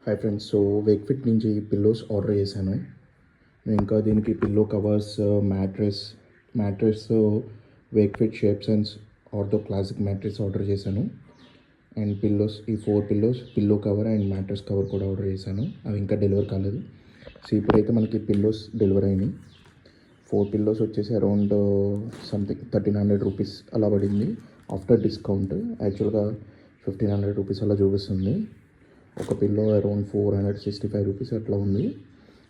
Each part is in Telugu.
Hi friends. సో వేక్ఫిట్ నుంచి పిల్లోస్ ఆర్డర్ చేశాను. ఇంకా దీనికి pillow covers, mattress Wakefit shapes and ortho classic mattress order చేశాను. అండ్ పిల్లోస్, ఈ 4 pillows, pillow cover and mattress cover కూడా ఆర్డర్ చేశాను. అవి ఇంకా డెలివర్ కాలేదు. సో ఇప్పుడైతే మనకి పిల్లోస్ డెలివర్ అయినాయి. 4 పిల్లోస్ వచ్చేసి అరౌండ్ సంథింగ్ 1300 రూపీస్ అలా పడింది ఆఫ్టర్ డిస్కౌంట్. యాక్చువల్గా 1500 రూపీస్ అలా చూపిస్తుంది. ఒక పిల్లో అరౌండ్ 465 రూపీస్ అట్లా ఉంది.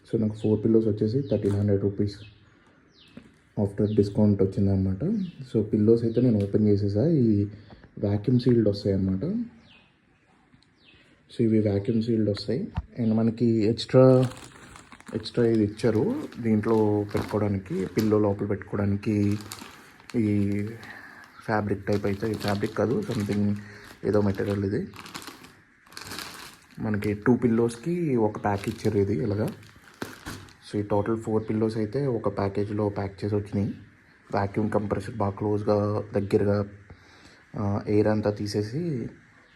సో నాకు 4 పిల్లోస్ వచ్చేసి 1300 రూపీస్ ఆఫ్టర్ డిస్కౌంట్ వచ్చిందనమాట. సో పిల్లోస్ అయితే నేను ఓపెన్ చేసేసా. ఈ వ్యాక్యూమ్ సీల్డ్ వస్తాయి అన్నమాట. సో ఇవి వ్యాక్యూమ్ సీల్డ్ వస్తాయి. అండ్ మనకి ఎక్స్ట్రా ఇది ఇచ్చారు దీంట్లో పెట్టుకోవడానికి, పిల్లో లోపల పెట్టుకోవడానికి. ఈ ఫ్యాబ్రిక్ టైప్ అయితే, ఈ ఫ్యాబ్రిక్ కాదు, సంథింగ్ ఏదో మెటీరియల్ ఇది. మనకి 2 పిల్లోస్కి ఒక ప్యాక్ ఇచ్చారు ఇది ఇలాగా. సో ఈ టోటల్ 4 పిల్లోస్ అయితే ఒక ప్యాకేజ్లో ప్యాక్ చేసి వచ్చినాయి. వ్యాక్యూమ్ కంప్రెసర్ బాగా క్లోజ్గా దగ్గరగా ఎయిర్ అంతా తీసేసి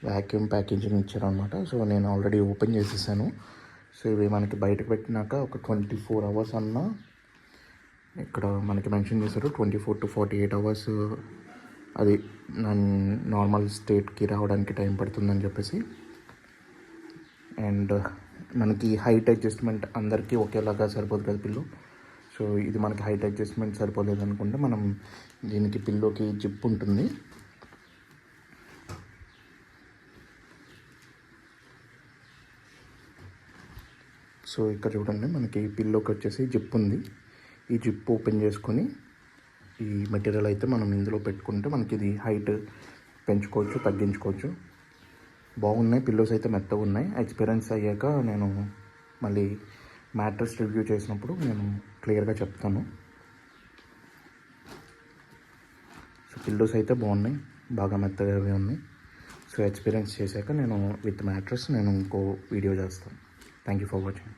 వ్యాక్యూమ్ ప్యాకేజింగ్ ఇచ్చారు అనమాట. సో నేను ఆల్రెడీ ఓపెన్ చేసేసాను. సో ఇవి మనకి బయటకు పెట్టినాక ఒక 24 అవర్స్ అన్నా, ఇక్కడ మనకి మెన్షన్ చేశారు 24 to 48 అవర్స్ అది నార్మల్ స్టేట్కి రావడానికి టైం పడుతుందని చెప్పేసి. అండ్ మనకి హైట్ అడ్జస్ట్మెంట్ అందరికీ ఒకేలాగా సరిపోదు కదా పిల్లో. సో ఇది మనకి హైట్ అడ్జస్ట్మెంట్ సరిపోలేదు అనుకుంటే మనం దీనికి పిల్లోకి జిప్ ఉంటుంది. సో ఇక్కడ చూడండి, మనకి పిల్లోకి వచ్చేసి జిప్ ఉంది. ఈ జిప్ ఓపెన్ చేసుకొని ఈ మెటీరియల్ అయితే మనం ఇందులో పెట్టుకుంటే మనకి ఇది హైట్ పెంచుకోవచ్చు, తగ్గించుకోవచ్చు. బాగున్నాయి పిల్లోస్ అయితే, మెత్తగా ఉన్నాయి. ఎక్స్పీరియన్స్ అయ్యాక నేను మళ్ళీ మ్యాట్రెస్ రివ్యూ చేసినప్పుడు నేను క్లియర్గా చెప్తాను. సో పిల్లోస్ అయితే బాగున్నాయి, బాగా మెత్తగా ఉన్నాయి. సో ఎక్స్పీరియన్స్ చేశాక నేను విత్ మ్యాట్రెస్ నేను ఇంకో వీడియో చేస్తాను. Thank you for watching.